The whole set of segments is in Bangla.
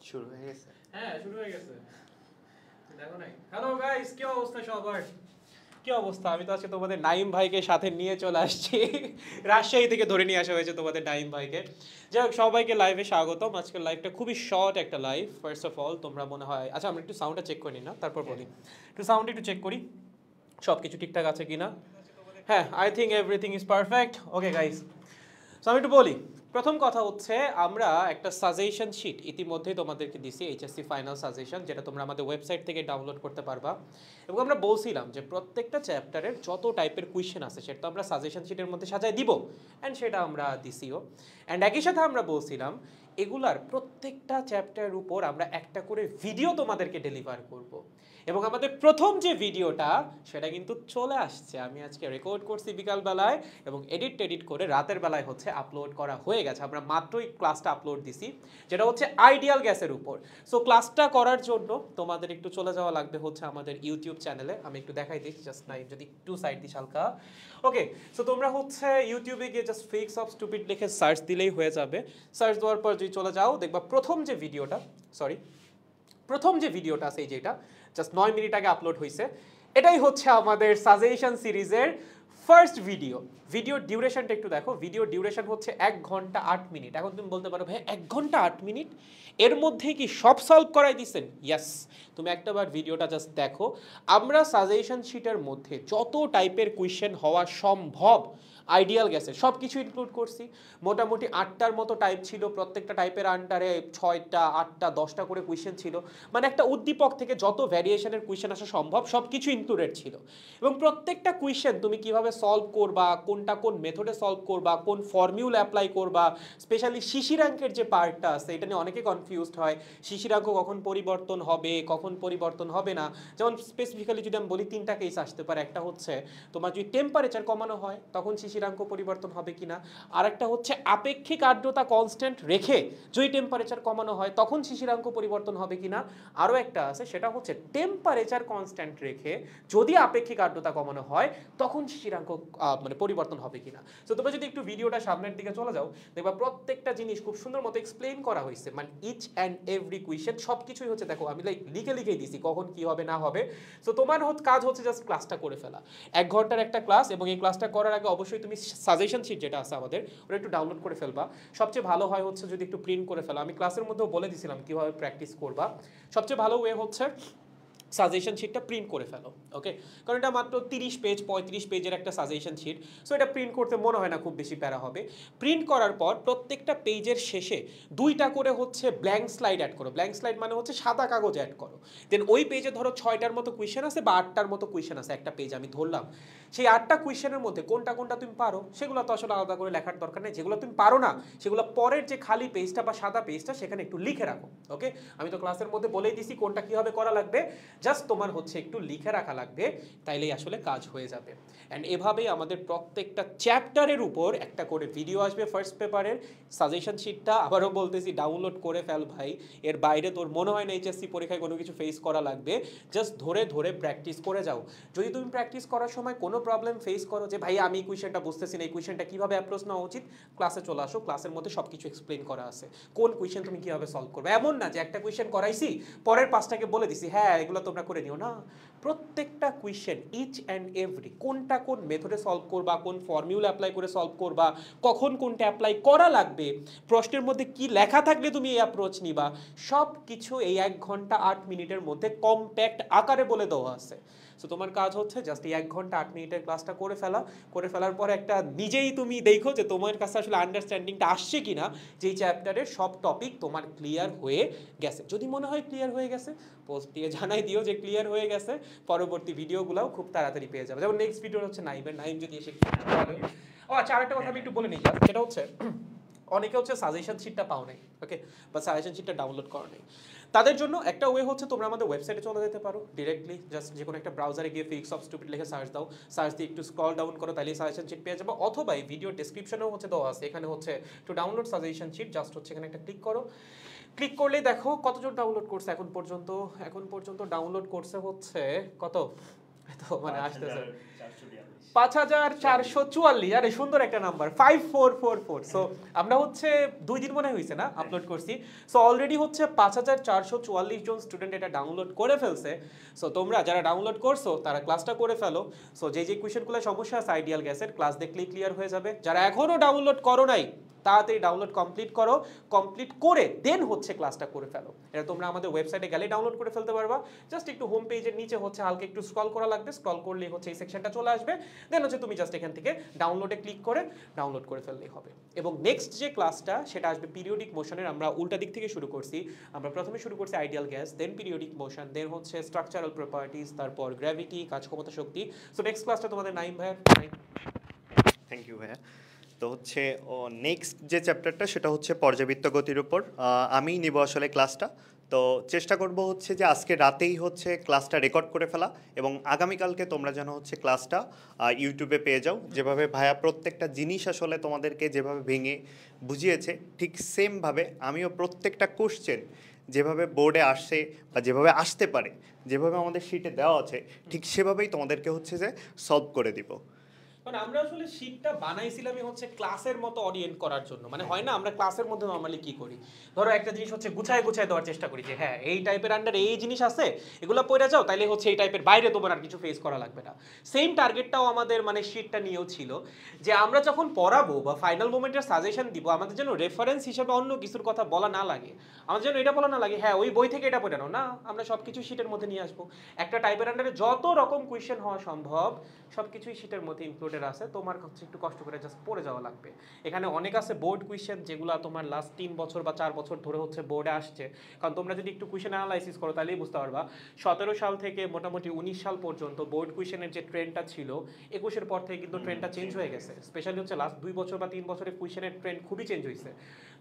শুরু হয়ে গেছে। হ্যাঁ শুরু হয়ে গেছে। দেখো নাই। হ্যালো গাইস, কি অবস্থা সবার? কি অবস্থা? আমি তো আজকে তোমাদের নাইম ভাইকে সাথে নিয়ে চলে আসছি। রাজশাহী থেকে ধরে নিয়ে আসা হয়েছে তোমাদের নাইম ভাইকে। যাই হোক, সবাইকে লাইভে স্বাগতম। আজকের লাইভটা খুবই শর্ট একটা লাইভ। ফার্স্ট অফ অল তোমরা মনে হয়, আচ্ছা আমরা একটু সাউন্ডটা চেক করি না, তারপর বলি। একটু সাউন্ড একটু চেক করি, সব কিছু ঠিকঠাক আছে কিনা। হ্যাঁ, I think everything is perfect. Okay guys, so আমি একটু বলি। প্রথম কথা হচ্ছে, আমরা একটা সাজেশন শিট ইতিমধ্যেই তোমাদেরকে দিছি, এইচএসসি ফাইনাল সাজেশন, যেটা তোমরা আমাদের ওয়েবসাইট থেকে ডাউনলোড করতে পারবা। এবং আমরা বলছিলাম যে প্রত্যেকটা চ্যাপ্টারের যত টাইপের কোয়েশ্চেন আছে সেটা তো আমরা সাজেশন শিটের মধ্যে সাজায় দিব, অ্যান্ড সেটা আমরা দিছিও। অ্যান্ড একই সাথে আমরা বলছিলাম এগুলার প্রত্যেকটা চ্যাপ্টারের উপর আমরা একটা করে ভিডিও তোমাদেরকে ডেলিভার করব। এবং আমাদের প্রথম যে ভিডিওটা সেটা কিন্তু চলে আসছে। আমি আজকে রেকর্ড করছি বিকালবেলায় এবং এডিট করে রাতের বেলায় হচ্ছে আপলোড করা হয়ে গেছে। আমরা মাত্রই ক্লাসটা আপলোড দিছি, যেটা হচ্ছে আইডিয়াল গ্যাসের উপর। সো ক্লাসটা করার জন্য তোমাদের একটু চলে যাওয়া লাগবে হচ্ছে আমাদের ইউটিউব চ্যানেলে। আমি একটু দেখাই দিই, জাস্ট নাই যদি একটু সাইড দিই হালকা। ওকে, সো তোমরা হচ্ছে ইউটিউবে গিয়ে জাস্ট ফেক্স অফ স্টুপিড লিখে সার্চ দিলেই হয়ে যাবে। সার্চ দেওয়ার পর যদি চলে যাও, দেখবা প্রথম যে ভিডিওটা আছে, এই যেটা জাস্ট 9 মিনিট আগে আপলোড হয়েছে, এটাই হচ্ছে আমাদের সাজেশন সিরিজের ফার্স্ট ভিডিও। ভিডিও ডিউরেশনটা একটু দেখো। ভিডিও ডিউরেশন হচ্ছে 1 ঘন্টা 8 মিনিট। এখন তুমি বলতে পারো ভাই 1 ঘন্টা 8 মিনিট এর মধ্যে কি সব সলভ করাই দিচ্ছেন? ইয়েস, তুমি একটাবার ভিডিওটা জাস্ট দেখো। আমরা সাজেশন শিটের মধ্যে যত টাইপের কোয়েশ্চেন হওয়া সম্ভব আইডিয়াল গ্যাসে সব কিছু ইনক্লুড করছি। মোটামুটি 8টার মতো টাইপ ছিল, প্রত্যেকটা টাইপের আন্ডারে 6টা 8টা 10টা করে কোয়েশ্চেন ছিল। মানে একটা উদ্দীপক থেকে যত ভ্যারিয়েশনের কোয়েশ্চেন আসা সম্ভব সব কিছু ইনক্লুডেড ছিল। এবং প্রত্যেকটা কোয়েশ্চেন তুমি কিভাবে সলভ করবা, কোনটা কোন মেথডে সলভ করবা, কোন ফর্মিউলা অ্যাপ্লাই করবা, স্পেশালি শিশিরাঙ্কের যে পার্টটা আছে এটা নিয়ে অনেকে কনফিউজড হয়। শিশিরাঙ্ক কখন পরিবর্তন হবে, কখন পরিবর্তন হবে না। যেমন স্পেসিফিক্যালি যদি আমি বলি 3টা কেস আসতে পারে। একটা হচ্ছে তোমার যদি টেম্পারেচার কমানো হয় তখন শিশিরাঙ্ক পরিবর্তন হবে কিনা। আর একটা হচ্ছে আপেক্ষিক আর্দ্রতা কনস্ট্যান্ট রেখে যদি টেম্পারেচার কমানো হয় তখন শিশিরাঙ্ক পরিবর্তন হবে কিনা। আরও একটা আছে, সেটা হচ্ছে টেম্পারেচার কনস্ট্যান্ট রেখে যদি আপেক্ষিক আর্দ্রতা কমানো হয় তখন শিশিরাঙ্ক মানে পরিবর্তন হবে কিনা। তো তোমরা যদি একটু ভিডিওটা সামনের দিকে চলে যাও, দেখবা প্রত্যেকটা জিনিস খুব সুন্দর মতো এক্সপ্লেইন করা হয়েছে। মানে ইচ অ্যান্ড এভরি কোয়েশ্চেন সব কিছুই হচ্ছে, দেখো আমি লিখেই দিছি কখন কি হবে না হবে। সো তোমার কাজ হচ্ছে জাস্ট ক্লাসটা করে ফেলা। 1 ঘন্টার একটা ক্লাস, এবং এই ক্লাসটা করার আগে অবশ্যই তুমি সাজেশন শিট যেটা আছে আমাদের ওটা একটু ডাউনলোড করে ফেলবা। সবচেয়ে ভালো হয় হচ্ছে যদি একটু প্রিন্ট করে ফেলা। আমি ক্লাসের মধ্যেও বলে দিয়েছিলাম কীভাবে প্র্যাকটিস করবা। সবচেয়ে ভালো ওয়ে হচ্ছে সাজেশন শিটটা প্রিন্ট করে ফেলো। ওকে, কারণ এটা মাত্র 30 পেজ 35 পেজের একটা সাজেশন শিট। সো এটা প্রিন্ট করতে মনে হয় না খুব বেশি প্যারা হবে। প্রিন্ট করার পর প্রত্যেকটা পেজের শেষে 2টা করে হচ্ছে ব্ল্যাঙ্ক স্লাইড অ্যাড করো। ব্ল্যাঙ্ক স্লাইড মানে হচ্ছে সাদা কাগজ অ্যাড করো। দেন ওই পেজে ধরো 6টার মতো কোয়েশ্চেন আছে বা 8টার মতো কোয়েশ্চেন আছে একটা পেজ আমি ধরলাম। সেই 8টা কোয়েশ্চেনের মধ্যে কোনটা কোনটা তুমি পারো সেগুলো তো আসলে আলাদা করে লেখার দরকার নেই। যেগুলো তুমি পারো না সেগুলো পরের যে খালি পেজটা বা সাদা পেজটা সেখানে একটু লিখে রাখো। ওকে, আমি তো ক্লাসের মধ্যে বলেই দিছি কোনটা কীভাবে করা লাগবে, জাস্ট তোমার হচ্ছে একটু লিখে রাখা লাগবে, তাইলেই আসলে কাজ হয়ে যাবে। অ্যান্ড এভাবেই আমাদের প্রত্যেকটা চ্যাপ্টারের উপর একটা করে ভিডিও আসবে ফার্স্ট পেপারের। সাজেশন শিটটা আবারও বলতেছি ডাউনলোড করে ফেল ভাই। এর বাইরে তোর মনে হয় না এইচএসসি পরীক্ষায় কোনো কিছু ফেস করা লাগবে। জাস্ট ধরে ধরে প্র্যাকটিস করে যাও। যদি তুমি প্র্যাকটিস করার সময় কোনো প্রবলেম ফেস করো যে ভাই আমি এই কোয়েশ্চেনটা বুঝতেছি না, এই কোয়েশ্চেনটা কীভাবে অ্যাপ্রোচ নেওয়া উচিত, ক্লাসে চলে আসো। ক্লাসের মধ্যে সব কিছু এক্সপ্লেন করা আছে। কোন কোয়েশ্চেন তুমি কীভাবে সলভ করবে। এমন না যে একটা কোয়েশ্চেন করাইছি পরের 5টাকে বলে দিছি হ্যাঁ এগুলো তোমরা করে নিও না। প্রত্যেকটা কোয়েশ্চেন ইচ অ্যান্ড এভরি কোনটা কোন মেথডে সলভ করবা, কোন ফর্মিউলা অ্যাপ্লাই করে সলভ করবা, কখন কোনটা অ্যাপ্লাই করা লাগবে, প্রশ্নের মধ্যে কি লেখা থাকলে তুমি এই অ্যাপ্রোচ নিবা, সব কিছু এই 1 ঘন্টা 8 মিনিটের মধ্যে কম্প্যাক্ট আকারে বলে দেওয়া আছে। সো তোমার কাজ হচ্ছে জাস্ট এই 1 ঘন্টা 8 মিনিটের ক্লাসটা করে ফেলার পরে একটা নিজেই তুমি দেখো যে তোমার কাছে আসলে আন্ডারস্ট্যান্ডিংটা আসছে কিনা, যে এই চ্যাপ্টারের সব টপিক তোমার ক্লিয়ার হয়ে গেছে। যদি মনে হয় ক্লিয়ার হয়ে গেছে পোস্ট দিয়ে জানাই দিও যে ক্লিয়ার হয়ে গেছে। পরবর্তী ভিডিওগুলোও খুব তাড়াতাড়ি পেয়ে যাবে। যেমন নেক্সট ভিডিও হচ্ছে নাইম যদি এসে ও আচ্ছা, আরেকটা কথা আমি একটু বলে নিই, সেটা হচ্ছে অনেকে হচ্ছে সাজেশন শিটটা পাও নাই, ওকে, বা সাজেশন শিটটা ডাউনলোড করো নাই। তাদের জন্য একটা ওয়ে হচ্ছে তোমরা আমাদের ওয়েবসাইটে চলে যেতে পারো ডিরেক্টলি। জাস্ট যে কোনো একটা ব্রাউজারে গিয়ে ফিক্স অফ স্টুপিড লিখে সার্চ দাও, সার্চ দিয়ে একটু স্ক্রল ডাউন করো, তাহলে সাজেশন শিট পেয়ে যাবো। অথবা এই ভিডিও ডেসক্রিপশনেও হচ্ছে দেওয়া আছে, এখানে হচ্ছে to download suggestion sheet, just হচ্ছে এখানে একটা ক্লিক করো। ক্লিক করলেই দেখো কতজন ডাউনলোড করছে এখন পর্যন্ত ডাউনলোড করছে হচ্ছে কত, তো মানে আসতেছে 5444, আরে সুন্দর একটা নাম্বার, 5444। সো আমরা হচ্ছে 2 দিন মনে হয়েছে না আপলোড করছি। সো অলরেডি হচ্ছে 5444 জন স্টুডেন্ট এটা ডাউনলোড করে ফেলছে। সো তোমরা যারা ডাউনলোড করছো তারা ক্লাসটা করে ফেলো। সো যে কোয়েশ্চেনগুলো সমস্যা আছে আইডিয়াল গ্যাসের, ক্লাস দেখলেই ক্লিয়ার হয়ে যাবে। যারা এখনো ডাউনলোড করো নাই তাড়াতাড়ি ডাউনলোড কমপ্লিট করো, কমপ্লিট করে দেন হচ্ছে ক্লাসটা করে ফেলো। এটা তোমরা আমাদের ওয়েবসাইটে গেলে ডাউনলোড করে ফেলতে পারবা। জাস্ট একটু হোম পেজের নিচে হচ্ছে হালকা একটু স্ক্রল করা লাগবে, স্ক্রল করলেই হচ্ছে এই সেকশনটা চলে আসবে। দেন হচ্ছে তুমি জাস্ট এখান থেকে ডাউনলোডে ক্লিক করে ডাউনলোড করে ফেললেই হবে। এবং নেক্সট যে ক্লাসটা সেটা আসবে পিরিয়ডিক মোশনের। আমরা উল্টা দিক থেকে শুরু করছি। আমরা প্রথমে শুরু করছি আইডিয়াল গ্যাস, দেন পিরিয়ডিক মোশন, দেন হচ্ছে স্ট্রাকচারাল প্রপার্টিজ, তারপর গ্র্যাভিটি, কাজ ক্ষমতা শক্তি। সো নেক্সট ক্লাসটা তোমাদের নাইম ভাইয়া। থ্যাংক ইউ ভাইয়া। তো হচ্ছে নেক্সট যে চ্যাপ্টারটা সেটা হচ্ছে পর্যাবৃত্ত গতির উপর আমি নিব আসলে ক্লাসটা। তো চেষ্টা করব হচ্ছে যে আজকে রাতেই হচ্ছে ক্লাসটা রেকর্ড করে ফেলা এবং আগামীকালকে তোমরা যেন হচ্ছে ক্লাসটা ইউটিউবে পেয়ে যাও। যেভাবে ভাইয়া প্রত্যেকটা জিনিস আসলে তোমাদেরকে যেভাবে ভেঙে বুঝিয়েছে ঠিক সেমভাবে আমিও প্রত্যেকটা কোশ্চেন যেভাবে বোর্ডে আসছে বা যেভাবে আসতে পারে, যেভাবে আমাদের শিটে দেওয়া আছে ঠিক সেভাবেই তোমাদেরকে হচ্ছে যে সলভ করে দিব। মানে আমরা আসলে শীটটা বানাইছিলামই হচ্ছে ক্লাসের মতো অরিয়েন্ট করার জন্য। মানে হয় না আমরা ক্লাসের মধ্যে নরমালি কি করি, ধরো একটা জিনিস হচ্ছে গুছায় দেওয়ার চেষ্টা করি যে হ্যাঁ এই টাইপের আন্ডারে এই জিনিস আছে, এগুলো পড়ে যাও, তাইলে হচ্ছে এই টাইপের বাইরে তোমার আর কিছু ফেস করা লাগবে না। সেম টার্গেটটাও আমাদের মানে শীটটা নিয়েও ছিল যে আমরা যখন পড়াবো বা ফাইনাল মোমেন্টের সাজেশন দিব, আমাদের যেন রেফারেন্স হিসেবে অন্য কিছুর কথা বলা না লাগে, আমাদের যেন এটা বলা না লাগে হ্যাঁ ওই বই থেকে এটা পড়ে নাও, না আমরা সব কিছু শীটের মধ্যে নিয়ে আসবো। একটা টাইপের আন্ডারে যত রকম কোয়েশ্চেন হওয়া সম্ভব সব কিছুই শীটের মধ্যে ইনক্লুডেড আছে। তোমার হচ্ছে একটু কষ্ট করে জাস্ট পড়ে যাওয়া লাগবে। এখানে অনেক আছে বোর্ড কোয়েশ্চেন যেগুলো তোমার লাস্ট 3 বছর বা 4 বছর ধরে হচ্ছে বোর্ডে আসছে। কারণ তোমরা যদি একটু কোয়েশ্চেন অ্যানালাইসিস করো তাহলেই বুঝতে পারবা 17 সাল থেকে মোটামুটি 19 সাল পর্যন্ত বোর্ড কোয়েশ্চেনের যে ট্রেন্ডটা ছিল 21-এর পর থেকে কিন্তু ট্রেন্ডটা চেঞ্জ হয়ে গেছে। স্পেশালি হচ্ছে লাস্ট 2 বছর বা 3 বছরের কোয়েশ্চেনের ট্রেন্ড খুবই চেঞ্জ হয়েছে।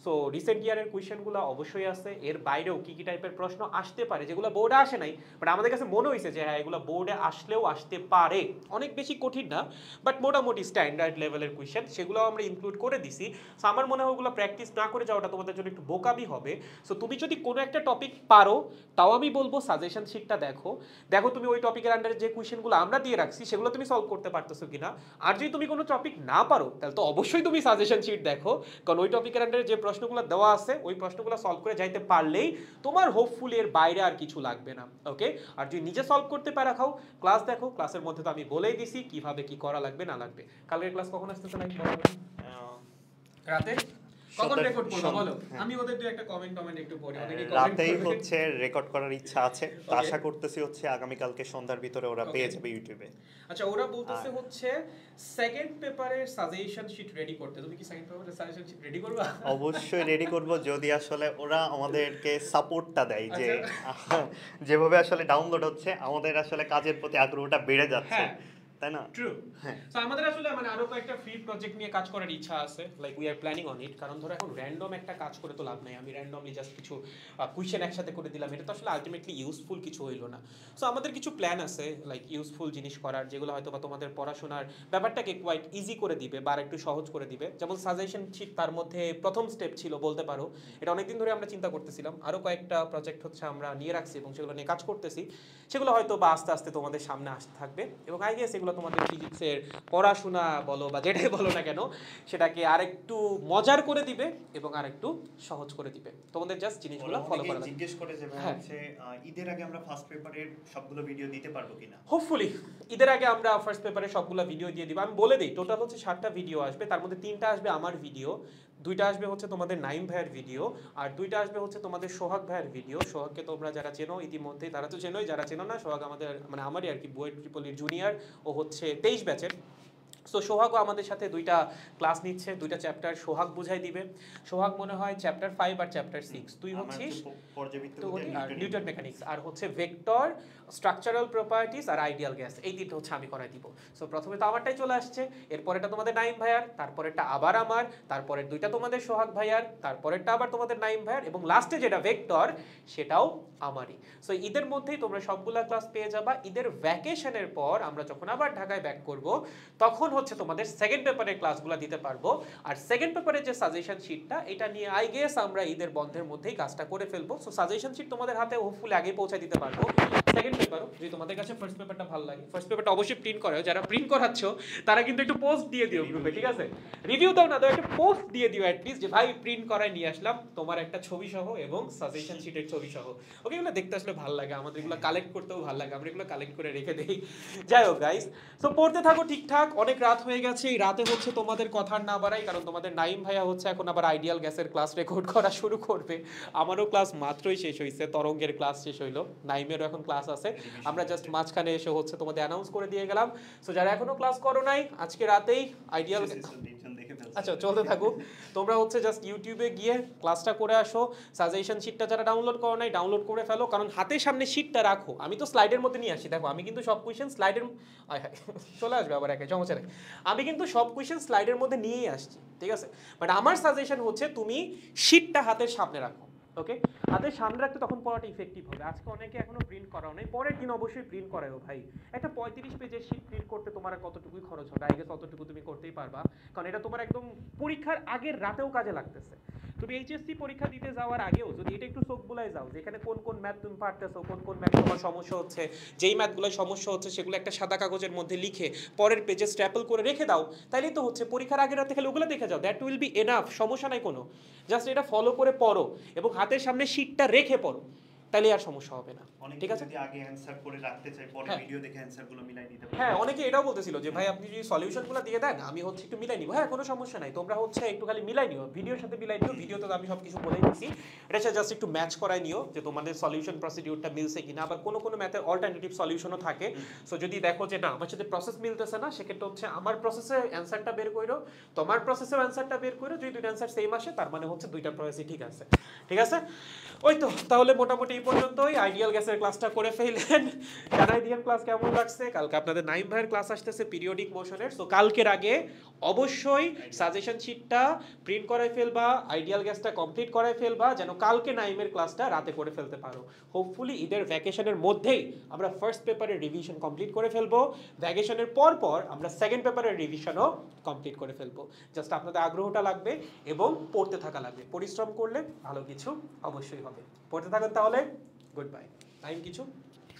সো রিসেন্ট ইয়ারের কোয়েশ্চেনগুলো অবশ্যই আছে, এর বাইরেও কী কী টাইপের প্রশ্ন আসতে পারে যেগুলো বোর্ডে আসে নাই, বাট আমাদের কাছে মনে হয়েছে যে হ্যাঁ এগুলো বোর্ডে আসলেও আসতে পারে। অনেক বেশি কঠিন না বাট মোটামুটি স্ট্যান্ডার্ড লেভেলের কোয়েশ্চেন, সেগুলো আমরা ইনক্লুড করে দিছি। সো আমার মনে হয় ওগুলো প্র্যাকটিস না করে যাওয়াটা তোমাদের জন্য একটু বোকামি হবে। সো তুমি যদি কোনো একটা টপিক পারো তাও আমি বলবো সাজেশন শিটটা দেখো, তুমি ওই টপিকের আন্ডারে যে কোয়েশ্চেনগুলো আমরা দিয়ে রাখছি সেগুলো তুমি সলভ করতে পারতেছো কিনা। আর যদি তুমি কোনো টপিক না পারো তাহলে তো অবশ্যই তুমি সাজেশন শিট দেখো, কারণ ওই টপিকের আন্ডারে যে প্রশ্নগুলো দেওয়া আছে ওই প্রশ্নগুলো সলভ করে যাইতে পারলেই তোমার হোপফুলি এর বাইরে আর কিছু লাগবে না। ওকে, আর যদি নিজে সলভ করতে পারা খাও ক্লাস দেখো, ক্লাসের মধ্যে তো আমি বলেই দিছি কিভাবে কি করা লাগবে না লাগবে। কালকের ক্লাস কখন আসতেছে নাকি রাতে কখন রেকর্ড করব বলো, আমি ওদের দুই একটা কমেন্ট একটু পড়ি, অনেকে কমেন্ট রাতেই হচ্ছে রেকর্ড করার ইচ্ছা আছে। তো আশা করতেছি হচ্ছে আগামী কালকে সন্ধ্যার ভিতরে ওরা পেয়ে যাবে ইউটিউবে। আচ্ছা ওরা বলতেছে হচ্ছে সেকেন্ড পেপারের সাজেশন শীট রেডি করতে, তুমি কি সেকেন্ড পেপারের সাজেশন শীট রেডি করবা? অবশ্যই রেডি করব যদি আসলে ওরা আমাদেরকে সাপোর্টটা দেয়, যে যেভাবে আসলে ডাউনলোড হচ্ছে আমাদের আসলে কাজের প্রতি আগ্রহটা বেড়ে যাচ্ছে, তাই না? ট্রু। সো আমাদের আসলে মানে আরো কয়েকটা ফ্রি প্রজেক্ট নিয়ে কাজ করার ইচ্ছা আছে, like we are planning on it. কারণ ধরো এখন র্যান্ডম একটা কাজ করে তো লাভ নাই, আমি র্যান্ডমলি জাস্ট কিছু কোয়েশ্চেন একসাথে করে দিলাম, এটা তো আসলে আলটিমেটলি ইউজফুল কিছু হইলো না। সো আমাদের কিছু প্ল্যান আছে লাইক ইউজফুল জিনিস করার, যেগুলো হয়তো বা তোমাদের পড়াশোনার ব্যাপারটাকে কোয়াইট ইজি করে দিবে বা একটু সহজ করে দিবে। যেমন সাজেশন শিট তার মধ্যে প্রথম স্টেপ ছিল বলতে পারো, এটা অনেকদিন ধরে আমরা চিন্তা করতেছিলাম। আরও কয়েকটা প্রজেক্ট হচ্ছে আমরা নিয়ে রাখছি এবং সেগুলো নিয়ে কাজ করতেছি, সেগুলো হয়তো বা আস্তে আস্তে তোমাদের সামনে আসতে থাকবে। এবং আই গেস এগুলো তোমাদের ফিজিক্সের পড়াশোনা বলো বা যেটাই বলো না কেন সেটাকে আরেকটু মজার করে দিবে এবং আরেকটু সহজ করে দিবে। তোমাদের জাস্ট জিনিসগুলো ফলো করা লাগবে। জিজ্ঞেস করে যে হচ্ছে ঈদের আগে আমরা ফার্স্ট পেপারের সবগুলো ভিডিও দিতে পারবো কিনা। হোপফুলি ঈদের আগে আমরা ফার্স্ট পেপারে সবগুলো ভিডিও দিয়ে দিব। আমি বলে দিই টোটাল হচ্ছে 7টা ভিডিও আসবে, তার মধ্যে 3টা আসবে আমার ভিডিও, 2টা আসবে হচ্ছে তোমাদের নাইম ভাইয়ের ভিডিও, আর 2টা আসবে হচ্ছে তোমাদের সোহাগ ভাইয়ের ভিডিও। সোহাগকে তোমরা যারা চেনো ইতিমধ্যেই, তারা তো চেনোই, যারা চেনো না সোহাগ আমাদের মানে আমারই আর কি বুয়েট ট্রিপলির জুনিয়র, ও হচ্ছে 23 ব্যাচের। সো সোহাগও আমাদের সাথে 2টা ক্লাস নিচ্ছে, 2টা চ্যাপ্টার সোহাগ বুঝাই দিবে। সোহাগ মনে হয় চ্যাপ্টার 5 আর চ্যাপ্টার 6, তুই হচ্ছিস নিউটন মেকানিক্স, আর হচ্ছে ভেক্টর, স্ট্রাকচারাল প্রপার্টিজ আর আইডিয়াল গ্যাস, এই 3টা হচ্ছে আমি করাই দিব। সো প্রথমে তো আমারটাই চলে আসছে, এরপরেটা তোমাদের নাইম ভাইয়ার, তারপরেরটা আবার আমার, তারপরের 2টা তোমাদের সোহাগ ভাইয়ার, তারপরেরটা আবার তোমাদের নাইম ভাইয়ার, এবং লাস্টে যেটা ভেক্টর সেটাও আমারই। সো ঈদের মধ্যেই তোমরা সবগুলা ক্লাস পেয়ে যাবা। ঈদের ভ্যাকেশনের পর আমরা যখন আবার ঢাকায় ব্যাক করব তখন হচ্ছে তোমাদের সেকেন্ড পেপারের ক্লাসগুলো দিতে পারবো। আর সেকেন্ড পেপারের যে সাজেশন শিটটা, এটা নিয়ে আই গেস আমরা ঈদের বন্ধের মধ্যেই কাজটা করে ফেলবো। সো সাজেশন শিট তোমাদের হাতে হোপফুলি আগেই পৌঁছে দিতে পারবো। সেকেন্ড পেপারও যদি তোমাদের কাছে ফার্স্ট পেপারটা ভালো লাগে, ফার্স্ট পেপারটা অবশ্যই প্রিন্ট করো। যারা প্রিন্ট করাচ্ছ তারা কিন্তু একটু পোস্ট দিয়ে দিও গ্রুপে, ঠিক আছে? রিভিউ দাও না দাও, একটা পোস্ট দিয়ে দিও অ্যাটলিস্ট, যে ভাই প্রিন্ট করায় নিয়ে আসলাম তোমার একটা ছবি সহ এবং সাজেশন শিটের ছবি সহ। ওকে, এগুলো দেখতে আসলে ভালো লাগে, আমাদের এগুলো কালেক্ট করতেও ভালো লাগে, আমরা এগুলো কালেক্ট করে রেখে দেই। যাই হোক গাইস, সো পড়তে থাকো ঠিকঠাক। অনেক রাত হয়ে গেছে, এই রাতে হচ্ছে তোমাদের কথা না বাড়াই, কারণ তোমাদের নাইম ভাইয়া হচ্ছে এখন আবার আইডিয়াল গ্যাসের ক্লাস রেকর্ড করা শুরু করবে। আমারও ক্লাস মাত্রই শেষ হয়েছে, তরঙ্গের ক্লাস শেষ হইলো, নাইমেরও এখন ক্লাস আছে। আমরা জাস্ট মাঝখানে এসে হচ্ছে তোমাদের অ্যানাউন্স করে দিয়ে গেলাম। সো যারা এখনো ক্লাস করো নাই, আজকে রাতেই আইডিয়াল, আচ্ছা চলতে থাকুক, তোমরা হচ্ছে জাস্ট ইউটিউবে গিয়ে ক্লাসটা করে আসো। সাজেশন শিটটা যারা ডাউনলোড করো নাই ডাউনলোড করে ফেলো, কারণ হাতের সামনে শিটটা রাখো। আমি তো স্লাইডের মধ্যে নিয়ে আসি, দেখো আমি কিন্তু সব কোয়েশ্চেন স্লাইডের চলে আসবে আবার একে, সমস্যা নেই। আমি কিন্তু সব কোয়েশ্চেন স্লাইডের মধ্যে নিয়েই আসছি, ঠিক আছে? বাট আমার সাজেশন হচ্ছে তুমি শিটটা হাতের সামনে রাখো। ওকে, হাতের সামনে রাখতে তখন পড়াটা ইফেক্টিভ হবে। আজকে অনেকে এখনো প্রিন্ট করাও নাই, পরের দিন অবশ্যই প্রিন্ট করায়ও ভাই। একটা 35 পেজের শিট প্রিন্ট করতে তোমার কতটুকুই খরচ হবে, আই গেস ততটুকু তুমি করতেই পারবা, কারণ এটা তোমার একদম পরীক্ষার আগের রাতেও কাজে লাগতেছে। তুমি এইচএসসি পরীক্ষা দিতে যাওয়ার আগেও যদি এটা একটু চোখ বুলাই যাও, যেখানে কোন কোন ম্যাথ তুমি পারতেছো, কোন কোন ম্যাথ তোমার সমস্যা হচ্ছে, যেই ম্যাথগুলোর সমস্যা হচ্ছে সেগুলো একটা সাদা কাগজের মধ্যে লিখে পরের পেজে স্ট্যাপল করে রেখে দাও, তাইলেই তো হচ্ছে পরীক্ষার আগের রাতে খালি ওগুলো দেখে যাও, দ্যাট উইল বি এনাফ, সমস্যা নাই কোনো। জাস্ট এটা ফলো করে পড়ো এবং হাতের সামনে শিটটা রেখে পড়ো, তাহলে আর সমস্যা হবে না, ঠিক আছে? যদি আগে অ্যানসার করে রাখতে চাই, পরে ভিডিও দেখে অ্যানসারগুলো মিলাই নিতে পারি। হ্যাঁ, অনেকে এটাও বলতেছিল যে ভাই আপনি যদি সলিউশনগুলো দিয়ে দেন আমি হচ্ছে একটু মিলাই নিব। হ্যাঁ, কোনো সমস্যা নাই, তোমরা হচ্ছে একটু খালি মিলাই নিও, ভিডিওর সাথে মিলাই নিও। ভিডিওতে তো আমি সব কিছু বলেই দিচ্ছি, এটা জাস্ট একটু ম্যাচ করাই নিও যে তোমাদের সলিউশন প্রসিডিউরটা মিলছে কিনা। আবার কোনো কোনো ম্যাথের অল্টারনেটিভ সলিউশনও থাকে। সো যদি দেখো যে না আমার সাথে প্রসেস মিলতেছে না, সেক্ষেত্রে হচ্ছে আমার প্রসেসে অ্যান্সারটা বের করো, তোমার প্রসেসেও অ্যান্সারটা বের করো। যদি দুইটা অ্যান্সার সেম আসে তার মানে হচ্ছে দুইটা প্রসেসই ঠিক আছে, ঠিক আছে? ওই তো, তাহলে মোটামুটি এই পর্যন্তই। আইডিয়াল গ্যাসের ক্লাসটা করে ফেললেন, জানাই দিয়েন ক্লাস কেমন লাগছে। কালকে আপনাদের নাইম ভাইয়ের ক্লাস আসতেছে পিরিয়ডিক মোশনের, সো কালকের আগে অবশ্যই সাজেশন শিটটা প্রিন্ট করাই ফেলবা, আইডিয়াল গ্যাসটা কমপ্লিট করাই ফেলবা, যেন কালকে নাইমের ক্লাসটা রাতে করে ফেলতে পারো। হোপফুলি ঈদের ভ্যাকেশনের মধ্যেই আমরা ফার্স্ট পেপারের রিভিশন কমপ্লিট করে ফেলবো, ভ্যাকেশনের পর পর আমরা সেকেন্ড পেপারের রিভিশনও কমপ্লিট করে ফেলবো। জাস্ট আপনাদের আগ্রহটা লাগবে এবং পড়তে থাকা লাগবে, পরিশ্রম করলে ভালো কিছু অবশ্যই হবে। পড়তে থাকুন তাহলে, গুড বাই। টাইম কিছু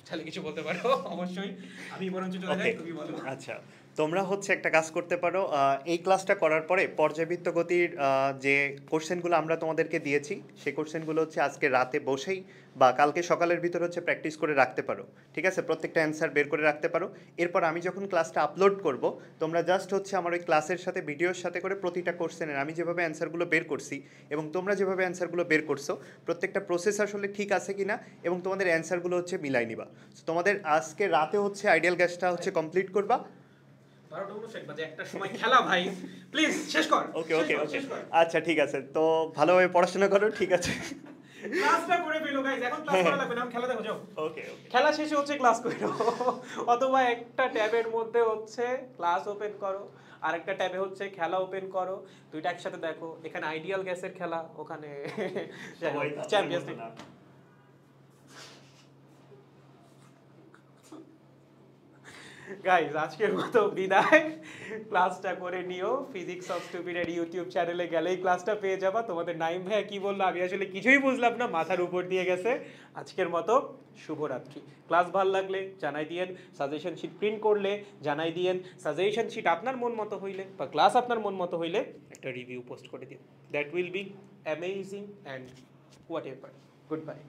তাহলে কিছু বলতে পারো অবশ্যই, আমি বরঞ্চ চলে যাই, তুমি বলো। আচ্ছা, তোমরা হচ্ছে একটা কাজ করতে পারো, এই ক্লাসটা করার পরে পর্যাবৃত্ত গতির যে কোশ্চেনগুলো আমরা তোমাদেরকে দিয়েছি সেই কোশ্চেনগুলো হচ্ছে আজকে রাতে বসেই বা কালকে সকালের ভিতর হচ্ছে প্র্যাকটিস করে রাখতে পারো, ঠিক আছে? প্রত্যেকটা অ্যান্সার বের করে রাখতে পারো। এরপর আমি যখন ক্লাসটা আপলোড করব, তোমরা জাস্ট হচ্ছে আমার ওই ক্লাসের সাথে ভিডিওর সাথে করে প্রতিটা কোশ্চেনের আমি যেভাবে অ্যান্সারগুলো বের করছি এবং তোমরা যেভাবে অ্যান্সারগুলো বের করছো প্রত্যেকটা প্রসেস আসলে ঠিক আছে কিনা এবং তোমাদের অ্যান্সারগুলো হচ্ছে মিলাই নিবা। তোমাদের আজকে রাতে হচ্ছে আইডিয়াল গ্যাসটা হচ্ছে কমপ্লিট করবা। 12:59 বাজে, একটা সময় খেলা ভাই, প্লিজ শেষ কর। ওকে ওকে ওকে, আচ্ছা ঠিক আছে, তো ভালোভাবে পড়াশোনা করো, ঠিক আছে? ক্লাসটা করে ফেলো গাইস, এখন ক্লাস করা লাগবে না, আমি খেলা দেখো যাও। ওকে ওকে, খেলা শেষে হচ্ছে ক্লাস করো, অথবা একটা ট্যাবের মধ্যে হচ্ছে ক্লাস ওপেন করো, আরেকটা ট্যাবে হচ্ছে খেলা ওপেন করো, দুইটা একসাথে দেখো। এখানে আইডিয়াল গ্যাসের খেলা, ওখানে চ্যাম্পিয়ন্স লিগ। গাইস আজকের মতো বিদায়, ক্লাসটা করে নিও। ফিজিক্স অফ স্টুপিডের ইউটিউব চ্যানেলে গেলেই ক্লাসটা পেয়ে যাবা। তোমাদের নাইম ভাইয়া কি বললো আমি আসলে কিছুই বুঝলাম না, মাথার উপর দিয়ে গেছে। আজকের মতো শুভরাত্রি। ক্লাস ভালো লাগলে জানাই দিয়েন, সাজেশন শিট প্রিন্ট করলে জানাই দিয়েন, সাজেশন শিট আপনার মন মতো হইলে বা ক্লাস আপনার মন মতো হইলে একটা রিভিউ পোস্ট করে দিন। That will be amazing and what ever. Good bye.